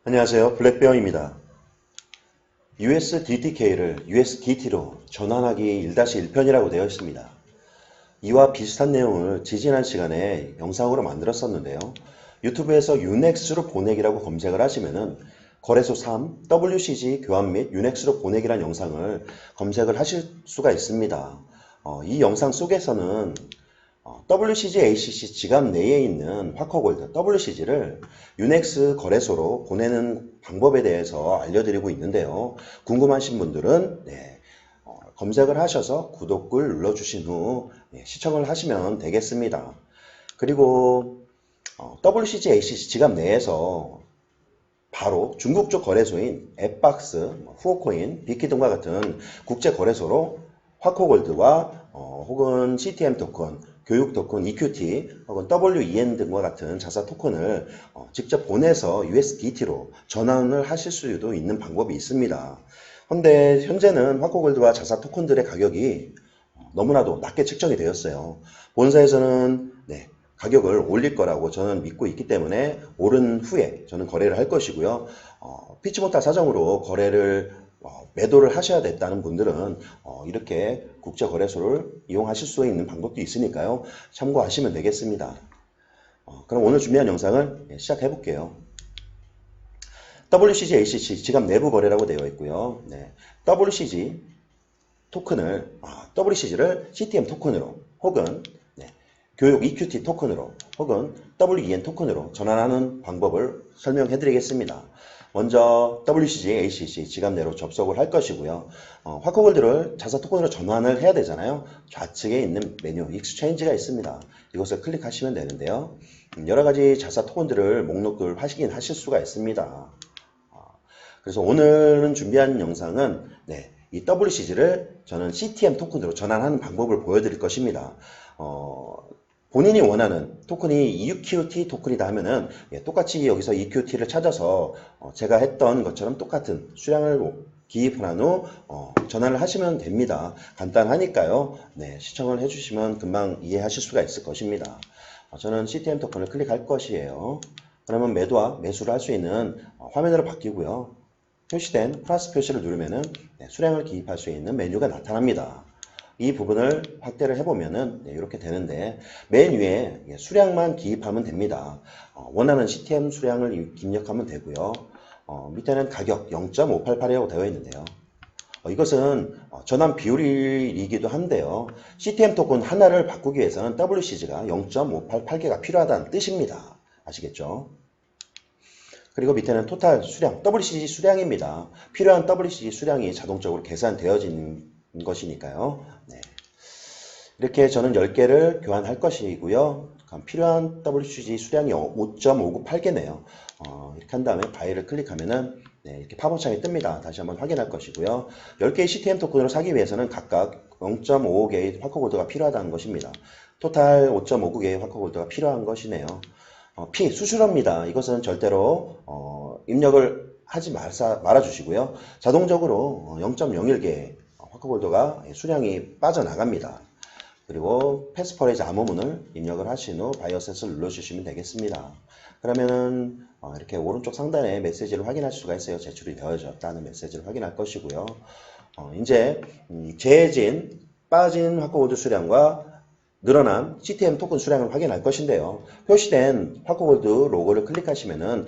안녕하세요. 블랙베어입니다. USDTK를 USDT로 전환하기 1-1편이라고 되어 있습니다. 이와 비슷한 내용을 지지난 시간에 영상으로 만들었었는데요. 유튜브에서 유넥스로 보내기라고 검색을 하시면은 거래소 3, WCG 교환 및 유넥스로 보내기란 영상을 검색을 하실 수가 있습니다. 이 영상 속에서는 WCG, ACC 지갑 내에 있는 화커골드 WCG를 유넥스 거래소로 보내는 방법에 대해서 알려드리고 있는데요. 궁금하신 분들은 검색을 하셔서 구독을 눌러주신 후 시청을 하시면 되겠습니다. 그리고 WCG, ACC 지갑 내에서 바로 중국 쪽 거래소인 앱박스, 후오코인, 비키 등과 같은 국제 거래소로 화코골드와 혹은 CTM 토큰, 교육 토큰, EQT, 혹은 WEN 등과 같은 자사 토큰을 직접 보내서 USDT로 전환을 하실 수도 있는 방법이 있습니다. 그런데 현재는 화코골드와 자사 토큰들의 가격이 너무나도 낮게 책정이 되었어요. 본사에서는 가격을 올릴 거라고 저는 믿고 있기 때문에 오른 후에 저는 거래를 할 것이고요. 피치 못할 사정으로 거래를 매도를 하셔야 됐다는 분들은 이렇게 국제거래소를 이용하실 수 있는 방법도 있으니까요. 참고하시면 되겠습니다. 그럼 오늘 준비한 영상을 시작해 볼게요. WCG, ACC 지갑 내부 거래라고 되어 있고요. WCG 토큰을 WCG를 CTM 토큰으로 혹은 교육 EQT 토큰으로 혹은 WEN 토큰으로 전환하는 방법을 설명해 드리겠습니다. 먼저 WCG, ACC 지갑 내로 접속을 할 것이고요. 화코골드를 자사 토큰으로 전환을 해야 되잖아요. 좌측에 있는 메뉴 익스체인지가 있습니다. 이것을 클릭하시면 되는데요. 여러가지 자사 토큰들을 목록을 하실 수가 있습니다. 그래서 오늘은 준비한 영상은 이 WCG를 저는 CTM 토큰으로 전환하는 방법을 보여드릴 것입니다. 본인이 원하는 토큰이 EQT 토큰이다 하면은 똑같이 여기서 EQT를 찾아서 제가 했던 것처럼 똑같은 수량을 기입한 후 전환을 하시면 됩니다. 간단하니까요. 시청을 해주시면 금방 이해하실 수가 있을 것입니다. 저는 CTM 토큰을 클릭할 것이에요. 그러면 매도와 매수를 할 수 있는 화면으로 바뀌고요. 표시된 플러스 표시를 누르면은 수량을 기입할 수 있는 메뉴가 나타납니다. 이 부분을 확대를 해보면은 이렇게 되는데 맨 위에 수량만 기입하면 됩니다. 원하는 CTM 수량을 입력하면 되고요. 밑에는 가격 0.588이라고 되어 있는데요. 이것은 전환 비율이기도 한데요. CTM 토큰 하나를 바꾸기 위해서는 WCG가 0.588개가 필요하다는 뜻입니다. 아시겠죠? 그리고 밑에는 토탈 수량, WCG 수량입니다. 필요한 WCG 수량이 자동적으로 계산되어지는 것이니까요. 이렇게 저는 10개를 교환할 것이고요. 필요한 WCG 수량이 5.598개네요. 이렇게 한 다음에 바이를 클릭하면은 이렇게 팝업창이 뜹니다. 다시 한번 확인할 것이고요. 10개의 CTM 토큰으로 사기 위해서는 각각 0.55개의 화커골드가 필요하다는 것입니다. 토탈 5.59개의 화커골드가 필요한 것이네요. P, 수수료입니다. 이것은 절대로 입력을 하지 말아주시고요. 자동적으로 0.01개의 화커골드가 수량이 빠져나갑니다. 그리고 패스퍼레이즈 암호문을 입력을 하신 후 바이어셋을 눌러주시면 되겠습니다. 그러면은 이렇게 오른쪽 상단에 메시지를 확인할 수가 있어요. 제출이 되어졌다는 메시지를 확인할 것이고요. 이제 재해진 빠진 화커골드 수량과 늘어난 CTM 토큰 수량을 확인할 것인데요. 표시된 화커골드 로고를 클릭하시면은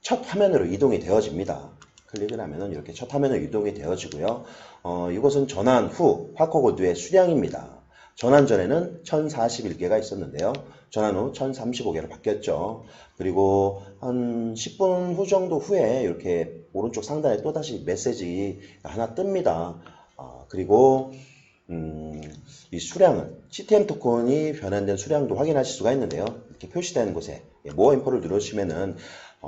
첫 화면으로 이동이 되어집니다. 클릭을 하면은 이렇게 첫 화면으로 이동이 되어지고요. 이것은 전환 후 화커골드의 수량입니다. 전환 전에는 1041개가 있었는데요. 전환 후 1035개로 바뀌었죠. 그리고 한 10분 후 정도 후에 이렇게 오른쪽 상단에 또다시 메시지가 하나 뜹니다. 그리고 이 수량은 CTM 토큰이 변환된 수량도 확인하실 수가 있는데요. 이렇게 표시되는 곳에 모어 인포를 누르시면은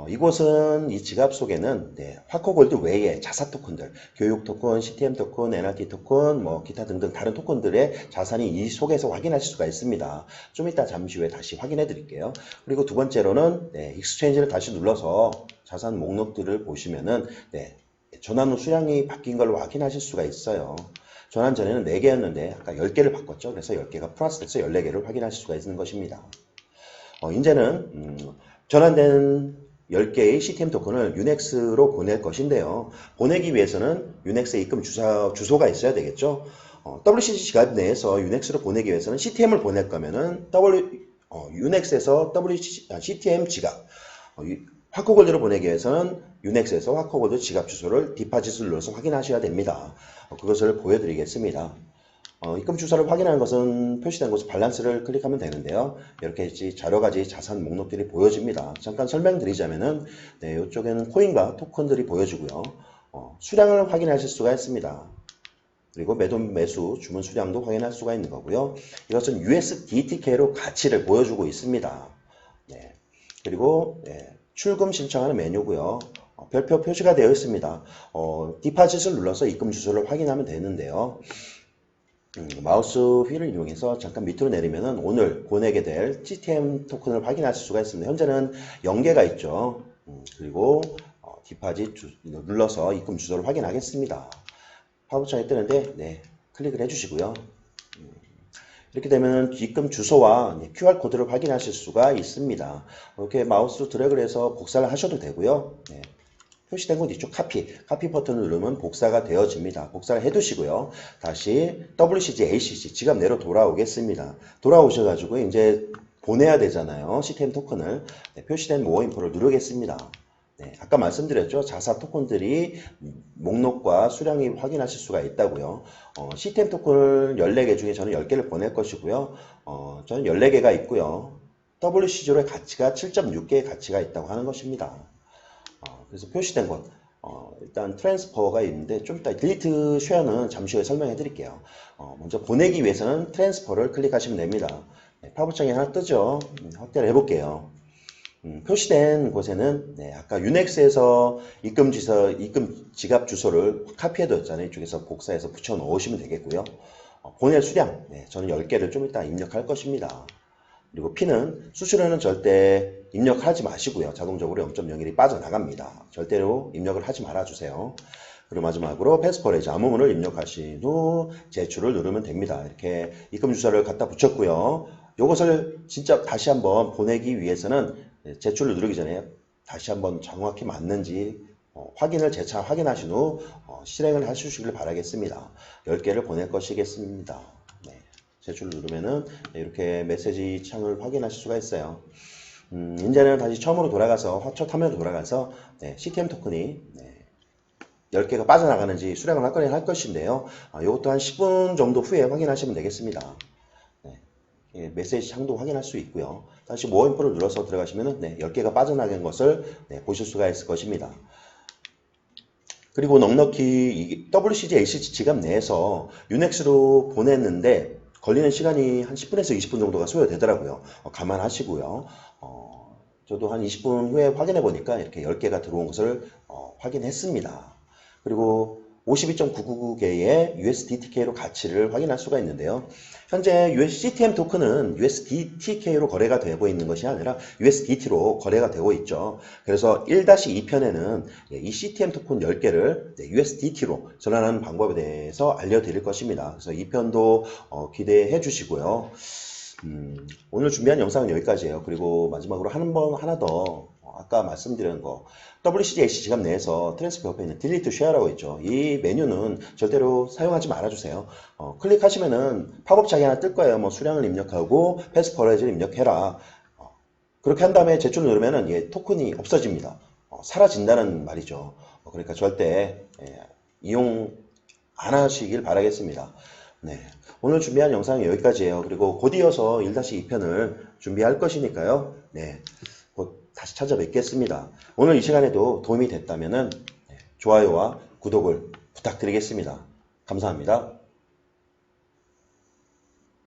이곳은 이 지갑 속에는 화커골드 외에 자사 토큰들, 교육 토큰, CTM 토큰, NRT 토큰, 기타 등등 다른 토큰들의 자산이 이 속에서 확인하실 수가 있습니다. 좀 이따 잠시 후에 다시 확인해 드릴게요. 그리고 두 번째로는 익스체인지를 다시 눌러서 자산 목록들을 보시면은 전환 후 수량이 바뀐 걸로 확인하실 수가 있어요. 전환 전에는 4개였는데 아까 10개를 바꿨죠. 그래서 10개가 플러스돼서 14개를 확인하실 수가 있는 것입니다. 이제는 전환된 10개의 CTM 토큰을 유넥스로 보낼 것인데요. 보내기 위해서는 유넥스의 입금 주소가 있어야 되겠죠. WCG 지갑 내에서 유넥스로 보내기 위해서는 CTM을 보낼 거면은 유넥스에서 CTM 지갑, 화코골드로 보내기 위해서는 유넥스에서 화코골드 지갑 주소를 디파짓을 눌러서 확인하셔야 됩니다. 그것을 보여드리겠습니다. 입금 주소를 확인하는 것은 표시된 곳에 밸런스를 클릭하면 되는데요. 이렇게 여러 가지 자산 목록들이 보여집니다. 잠깐 설명드리자면은, 네, 이쪽에는 코인과 토큰들이 보여지고요. 수량을 확인하실 수가 있습니다. 그리고 매도, 매수, 주문 수량도 확인할 수가 있는 거고요. 이것은 USDTK로 가치를 보여주고 있습니다. 네. 그리고 출금 신청하는 메뉴고요. 별표 표시가 되어 있습니다. 디파짓을 눌러서 입금 주소를 확인하면 되는데요. 마우스 휠을 이용해서 잠깐 밑으로 내리면은 오늘 보내게 될 CTM 토큰을 확인하실 수가 있습니다. 현재는 0개가 있죠. 그리고 디파짓 눌러서 입금 주소를 확인하겠습니다. 팝업창이 뜨는데, 네, 클릭을 해주시고요. 이렇게 되면 입금 주소와 QR코드를 확인하실 수가 있습니다. 이렇게 마우스로 드래그를 해서 복사를 하셔도 되고요. 네, 표시된 곳 이쪽 카피 버튼을 누르면 복사가 되어집니다. 복사를 해두시고요. 다시 WCG, ACG 지갑 내로 돌아오겠습니다. 돌아오셔가지고 이제 보내야 되잖아요. CTM 토큰을. 네, 표시된 모어 인포를 누르겠습니다. 네, 아까 말씀드렸죠. 자사 토큰들이 목록과 수량이 확인하실 수가 있다고요. CTM 토큰을 14개 중에 저는 10개를 보낼 것이고요. 저는 14개가 있고요. WCG로의 가치가 7.6개의 가치가 있다고 하는 것입니다. 그래서 표시된 것, 일단 트랜스퍼가 있는데 좀 이따 딜리트 쉐어는 잠시 후에 설명해 드릴게요. 먼저 보내기 위해서는 트랜스퍼를 클릭하시면 됩니다. 네, 팝업창이 하나 뜨죠. 확대를 해볼게요. 표시된 곳에는 아까 유넥스에서 입금 지갑 주소를 카피해뒀잖아요. 이쪽에서 복사해서 붙여 넣으시면 되겠고요. 보낼 수량, 저는 10개를 좀 이따 입력할 것입니다. 그리고 P는 수수료는 절대 입력하지 마시고요. 자동적으로 0.01이 빠져나갑니다. 절대로 입력을 하지 말아주세요. 그리고 마지막으로 패스퍼레이즈 암호문을 입력하신 후 제출을 누르면 됩니다. 이렇게 입금 주소를 갖다 붙였고요. 이것을 진짜 다시 한번 보내기 위해서는 제출을 누르기 전에 다시 한번 정확히 맞는지 재차 확인하신 후 실행을 해주시길 바라겠습니다. 10개를 보낼 것이겠습니다. 네, 제출을 누르면은 이렇게 메시지 창을 확인하실 수가 있어요. 이제는 다시 처음으로 돌아가서 첫 화면으로 돌아가서 CTM 토큰이 10개가 빠져나가는지 수량을 할 것인데요. 이것도 한 10분 정도 후에 확인하시면 되겠습니다. 메시지 창도 확인할 수 있고요. 다시 모어 인포를 눌러서 들어가시면 10개가 빠져나간 것을 보실 수가 있을 것입니다. 그리고 넉넉히 WCG, ACG 지갑 내에서 유넥스로 보냈는데 걸리는 시간이 한 10분에서 20분 정도가 소요되더라고요. 감안하시고요. 저도 한 20분 후에 확인해 보니까 이렇게 10개가 들어온 것을 확인했습니다. 그리고 52.999개의 USDTK로 가치를 확인할 수가 있는데요. 현재 CTM 토큰은 USDTK로 거래가 되고 있는 것이 아니라 USDT로 거래가 되고 있죠. 그래서 1-2편에는 이 CTM 토큰 10개를 USDT로 전환하는 방법에 대해서 알려드릴 것입니다. 그래서 2편도 기대해 주시고요. 오늘 준비한 영상은 여기까지예요. 그리고 마지막으로 하나 더 아까 말씀드린 거 WCG, ACG 지갑 내에서 트랜스퍼 옆에 있는 딜리트 쉐어라고 있죠. 이 메뉴는 절대로 사용하지 말아주세요. 클릭하시면은 팝업창이 하나 뜰 거예요. 뭐 수량을 입력하고 패스퍼레이즈를 입력해라. 그렇게 한 다음에 제출 누르면은 토큰이 없어집니다. 사라진다는 말이죠. 그러니까 절대 이용 안 하시길 바라겠습니다. 네, 오늘 준비한 영상은 여기까지예요. 그리고 곧 이어서 1-2편을 준비할 것이니까요. 네, 곧 다시 찾아뵙겠습니다. 오늘 이 시간에도 도움이 됐다면 좋아요와 구독을 부탁드리겠습니다. 감사합니다.